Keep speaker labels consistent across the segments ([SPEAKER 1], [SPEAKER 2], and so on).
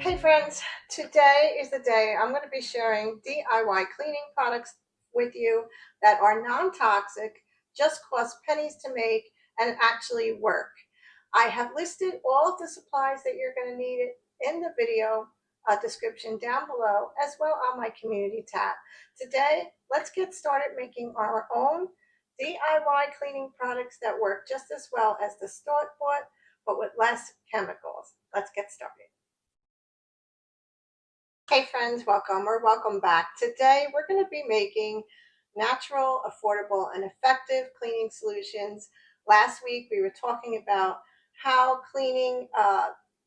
[SPEAKER 1] Hey friends, today is the day I'm going to be sharing DIY cleaning products with you that are non-toxic, just cost pennies to make, and actually work. I have listed all of the supplies that you're going to need in the video description down below, as well on my community tab. Today, let's get started making our own DIY cleaning products that work just as well as the store-bought, but with less chemicals. Let's get started. Hey friends, welcome or welcome back. Today we're going to be making natural, affordable, and effective cleaning solutions. Last week we were talking about how cleaning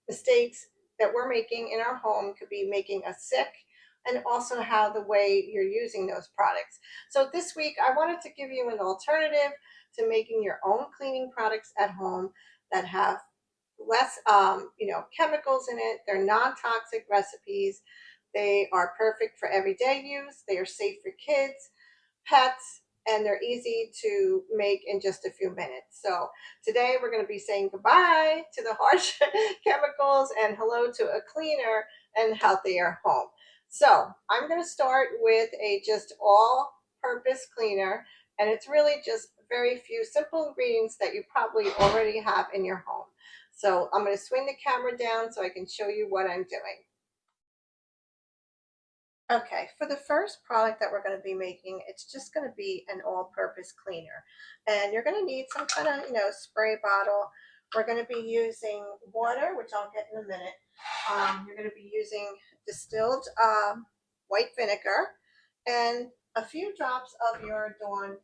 [SPEAKER 1] mistakes that we're making in our home could be making us sick, and also how the way you're using those products. So this week I wanted to give you an alternative to making your own cleaning products at home that have less chemicals in it. They're non-toxic recipes. They are perfect for everyday use. They are safe for kids, pets, and they're easy to make in just a few minutes. So today we're going to be saying goodbye to the harsh chemicals and hello to a cleaner and healthier home. So I'm going to start with a just all-purpose cleaner, and it's really just very few simple ingredients that you probably already have in your home. So I'm going to swing the camera down so I can show you what I'm doing. Okay, for the first product that we're going to be making, it's just going to be an all-purpose cleaner. And you're going to need some kind of, spray bottle. We're going to be using water, which I'll get in a minute. You're going to be using distilled white vinegar and a few drops of your Dawn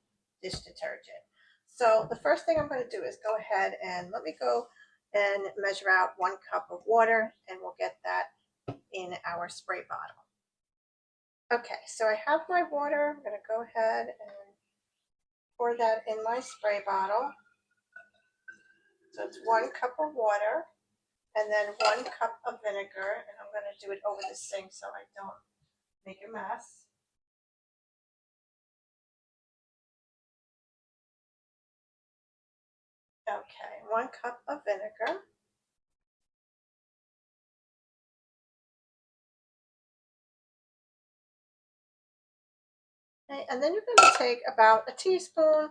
[SPEAKER 1] dish detergent. So the first thing I'm going to do is go ahead and let me go and measure out 1 cup of water, and we'll get that in our spray bottle. Okay, so I have my water. I'm going to go ahead and pour that in my spray bottle. So it's 1 cup of water and then 1 cup of vinegar, and I'm going to do it over the sink so I don't make a mess. Okay, 1 cup of vinegar. Okay, and then you're going to take about a teaspoon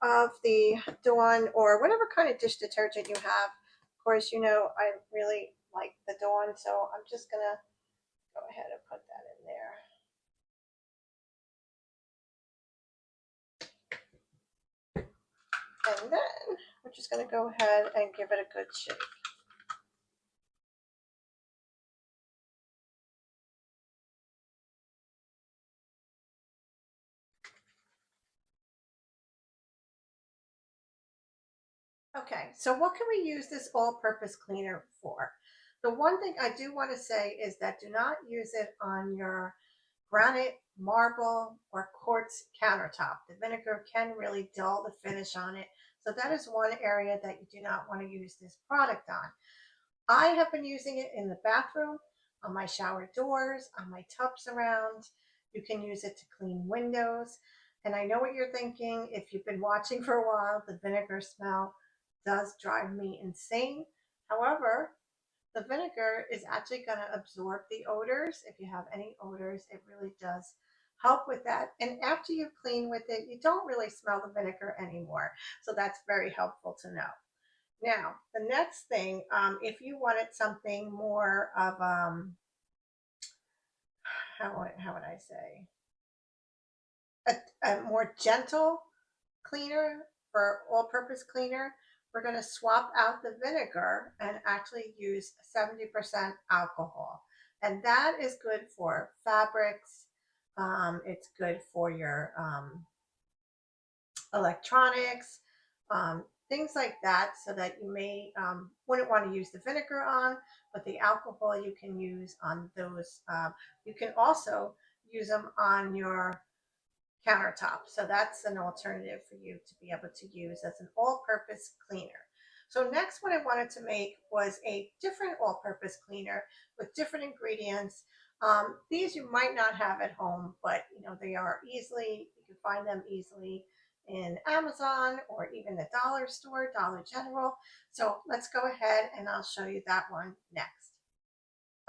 [SPEAKER 1] of the Dawn or whatever kind of dish detergent you have. Of course, I really like the Dawn, so I'm just going to go ahead and put that in there. And then we're just going to go ahead and give it a good shake. Okay, so what can we use this all-purpose cleaner for? The one thing I do want to say is that do not use it on your granite, marble, or quartz countertop. The vinegar can really dull the finish on it. So that is one area that you do not want to use this product on. I have been using it in the bathroom, on my shower doors, on my tubs around. You can use it to clean windows. And I know what you're thinking. If you've been watching for a while, the vinegar smell does drive me insane. However, the vinegar is actually going to absorb the odors. If you have any odors, it really does help with that. And after you clean with it, you don't really smell the vinegar anymore. So that's very helpful to know. Now, the next thing, if you wanted something more of, how would I say, a more gentle cleaner for all-purpose cleaner, we're going to swap out the vinegar and actually use 70% alcohol. And that is good for fabrics. It's good for your electronics, things like that, so that you may wouldn't want to use the vinegar on, but the alcohol you can use on those. You can also use them on your countertop. So that's an alternative for you to be able to use as an all-purpose cleaner. So next, what I wanted to make was a different all-purpose cleaner with different ingredients. These you might not have at home, but they are easily, you can find them easily in Amazon or even the dollar store, Dollar General. So let's go ahead and I'll show you that one next.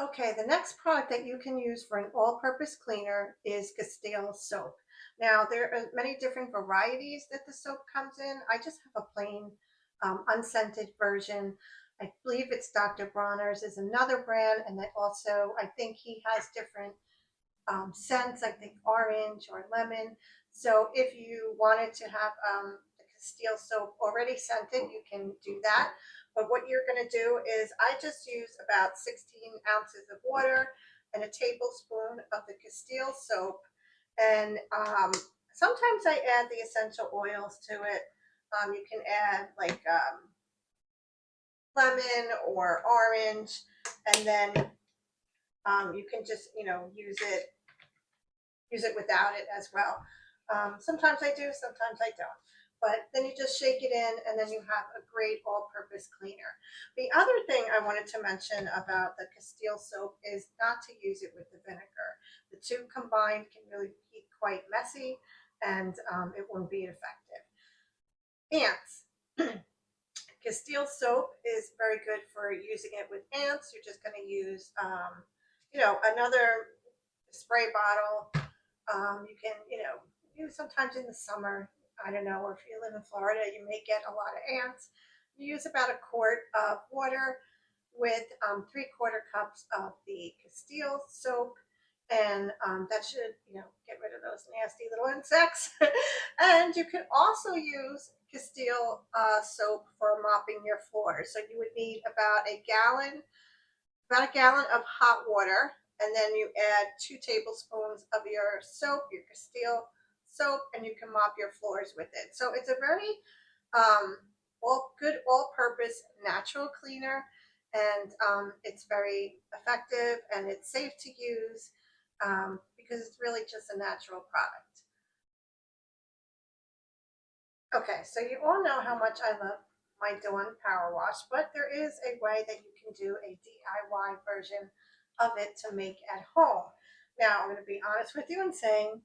[SPEAKER 1] Okay, the next product that you can use for an all-purpose cleaner is Castile soap. Now, there are many different varieties that the soap comes in. I just have a plain unscented version. I believe it's Dr. Bronner's is another brand, and then also I think he has different scents, I think orange or lemon. So if you wanted to have the Castile soap already scented, you can do that. But what you're going to do is I just use about 16 ounces of water and a tablespoon of the Castile soap. And sometimes I add the essential oils to it. You can add like lemon or orange, and then you can just, use it without it as well. Sometimes I do, sometimes I don't. But then you just shake it in and then you have a great all-purpose cleaner. The other thing I wanted to mention about the Castile soap is not to use it with the vinegar. The two combined can really be quite messy and it won't be effective. Ants. Castile soap is very good for using it with ants. You're just going to use, another spray bottle. You can, use sometimes in the summer. I don't know, or if you live in Florida, you may get a lot of ants. You use about a quart of water with 3/4 cups of the Castile soap, and that should, get rid of those nasty little insects. And you can also use Castile soap for mopping your floors. So you would need about a gallon of hot water, and then you add 2 tablespoons of your soap, your Castile soap, and you can mop your floors with it. So it's a very all-purpose natural cleaner, and it's very effective and it's safe to use because it's really just a natural product. Okay, so you all know how much I love my Dawn Power Wash, but there is a way that you can do a DIY version of it to make at home. Now, I'm going to be honest with you and saying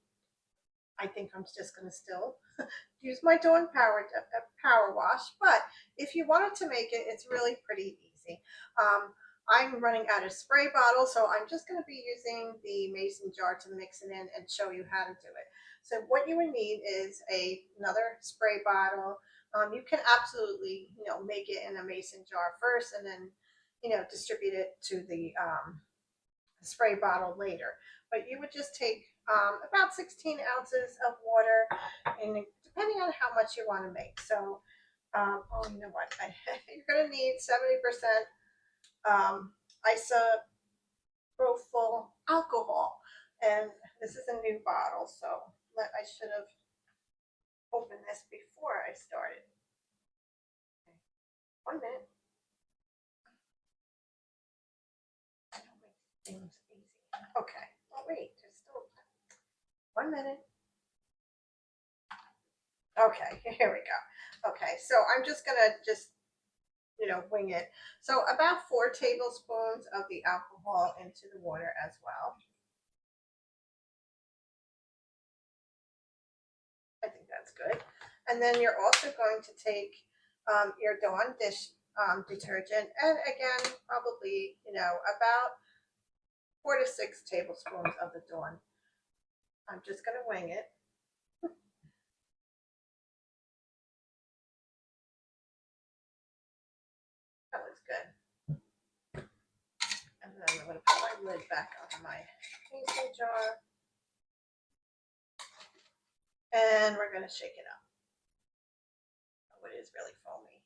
[SPEAKER 1] I think I'm just going to still use my Dawn Power Wash, but if you wanted to make it, it's really pretty easy. I'm running out of spray bottles, so I'm just going to be using the mason jar to mix it in and show you how to do it. So what you would need is another spray bottle. You can absolutely, make it in a mason jar first and then, distribute it to the spray bottle later. But you would just take about 16 ounces of water, and depending on how much you want to make. So, you know what? You're going to need 70% isopropyl alcohol, and this is a new bottle, so I should have opened this before I started. Okay. 1 minute. I don't make things easy. Okay. Oh wait, there's still 1 minute. Okay, here we go. Okay, so I'm just gonna wing it. So about 4 tablespoons of the alcohol into the water as well. I think that's good. And then you're also going to take your Dawn Dish detergent, and again, probably, about 4 to 6 tablespoons of the Dawn. I'm just gonna wing it. That looks good. And then I'm going to put my lid back on my mason jar. And we're going to shake it up. Oh, it is really foamy.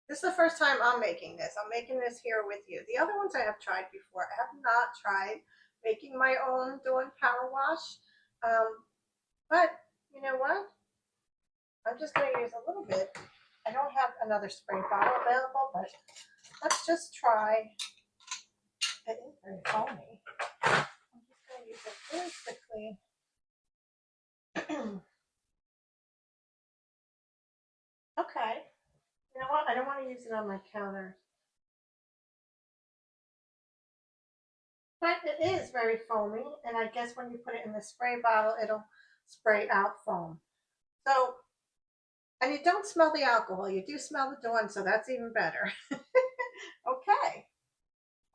[SPEAKER 1] This is the first time I'm making this. I'm making this here with you. The other ones I have tried before. I have not tried making my own Dawn Power Wash. But you know what? I'm just going to use a little bit. I don't have another spray bottle available, but let's just try. It is very foamy. I'm just going to use it really quickly. Okay. You know what? I don't want to use it on my counter. But it is very foamy, and I guess when you put it in the spray bottle, it'll spray out foam. So, and you don't smell the alcohol. You do smell the Dawn, so that's even better. Okay.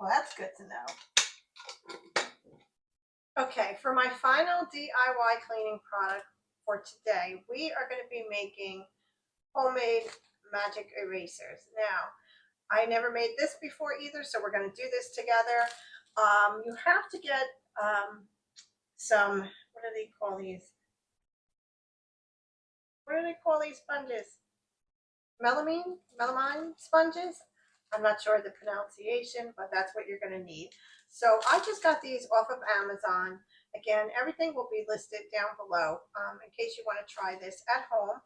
[SPEAKER 1] Well, that's good to know. Okay, for my final DIY cleaning product for today, we are going to be making homemade magic erasers. Now, I never made this before either, so we're going to do this together. You have to get some, what do they call these? What do they call these sponges? Melamine sponges. I'm not sure the pronunciation, but that's what you're going to need. So I just got these off of Amazon. Again, everything will be listed down below in case you want to try this at home.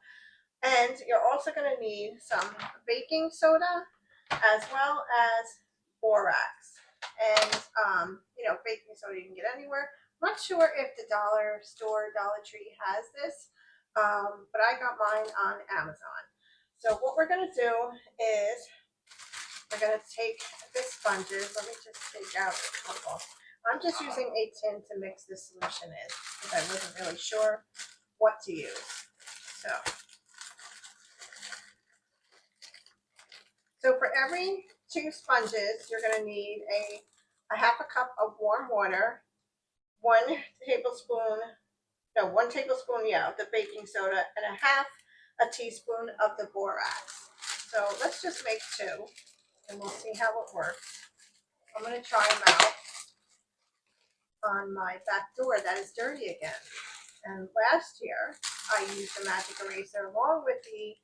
[SPEAKER 1] And you're also going to need some baking soda as well as borax. And, baking soda you can get anywhere. I'm not sure if the dollar store, Dollar Tree has this, but I got mine on Amazon. So what we're going to do is we're going to take the sponges. Let me just take out a couple. I'm just using a tin to mix this solution in because I wasn't really sure what to use. So for every 2 sponges, you're going to need a half a cup of warm water, 1 tablespoon, of the baking soda, and a half a teaspoon of the borax. So let's just make 2 and we'll see how it works. I'm going to try them out on my back door that is dirty again. And last year I used the magic eraser along with the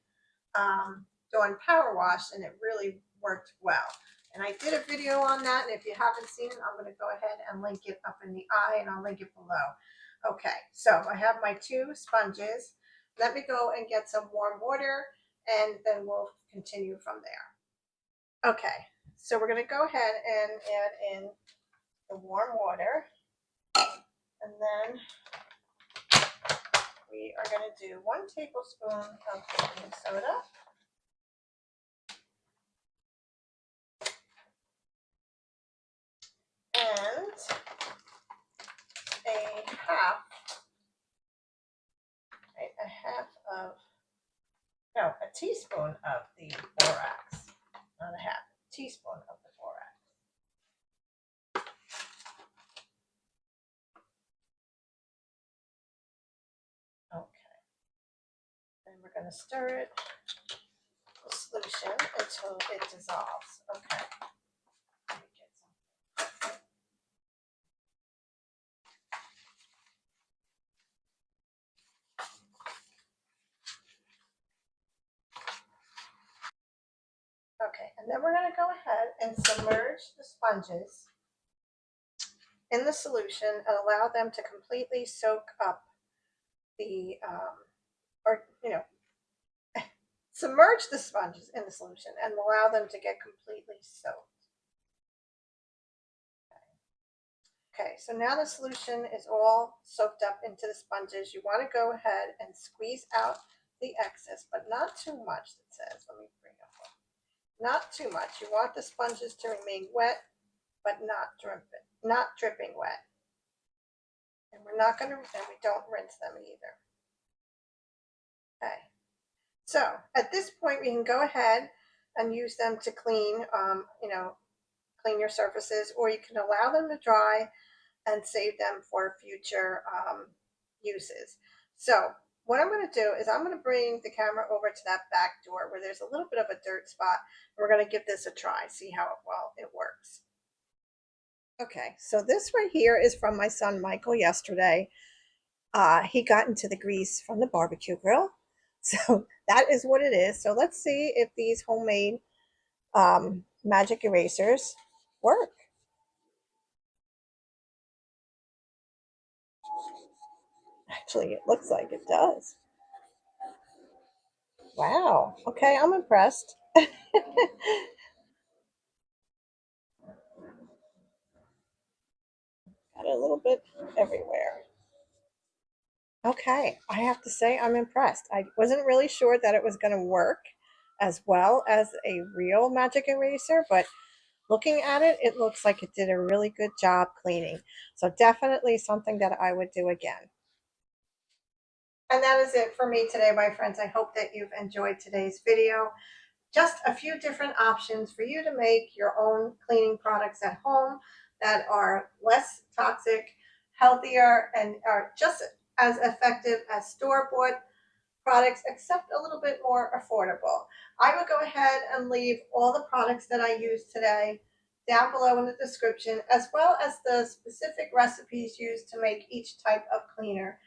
[SPEAKER 1] Dawn Power Wash, and it really worked well. And I did a video on that, and if you haven't seen it, I'm going to go ahead and link it up in the eye, and I'll link it below. Okay, so I have my 2 sponges. Let me go and get some warm water, and then we'll continue from there. Okay, so we're going to go ahead and add in the warm water, and then we are going to do 1 tablespoon of baking soda. And a teaspoon of the borax, not a half, teaspoon of the borax. Okay, then we're going to stir the solution until it dissolves. Okay. Okay, and then we're going to go ahead and submerge the sponges in the solution and allow them to completely soak up the, submerge the sponges in the solution and allow them to get completely soaked. Okay, so now the solution is all soaked up into the sponges. You want to go ahead and squeeze out the excess, but not too much, it says. Let me bring up one. Not too much. You want the sponges to remain wet, but not dripping wet. And we don't rinse them either. Okay. So at this point, we can go ahead and use them to clean, clean your surfaces, or you can allow them to dry and save them for future uses. So what I'm going to do is I'm going to bring the camera over to that back door where there's a little bit of a dirt spot. We're going to give this a try, see how well it works. Okay, so this right here is from my son Michael yesterday. He got into the grease from the barbecue grill. So that is what it is. So let's see if these homemade magic erasers work. Actually, it looks like it does. Wow. Okay, I'm impressed. Got a little bit everywhere. Okay, I have to say I'm impressed. I wasn't really sure that it was going to work as well as a real magic eraser, but looking at it, it looks like it did a really good job cleaning. So definitely something that I would do again. And that is it for me today, my friends. I hope that you've enjoyed today's video. just a few different options for you to make your own cleaning products at home that are less toxic, healthier, and are just as effective as store-bought products, except a little bit more affordable. I would go ahead and leave all the products that I use today down below in the description, as well as the specific recipes used to make each type of cleaner.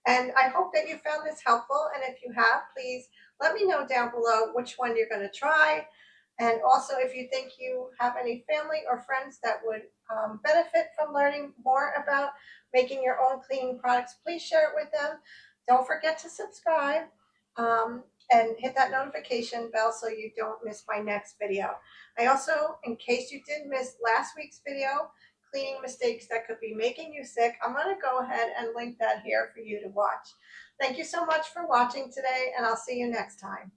[SPEAKER 1] And I hope that you found this helpful. And if you have, please let me know down below which one you're going to try. And also, if you think you have any family or friends that would benefit from learning more about making your own cleaning products, please share it with them. Don't forget to subscribe and hit that notification bell so you don't miss my next video. I also, in case you did miss last week's video, cleaning mistakes that could be making you sick, I'm going to go ahead and link that here for you to watch. Thank you so much for watching today, and I'll see you next time.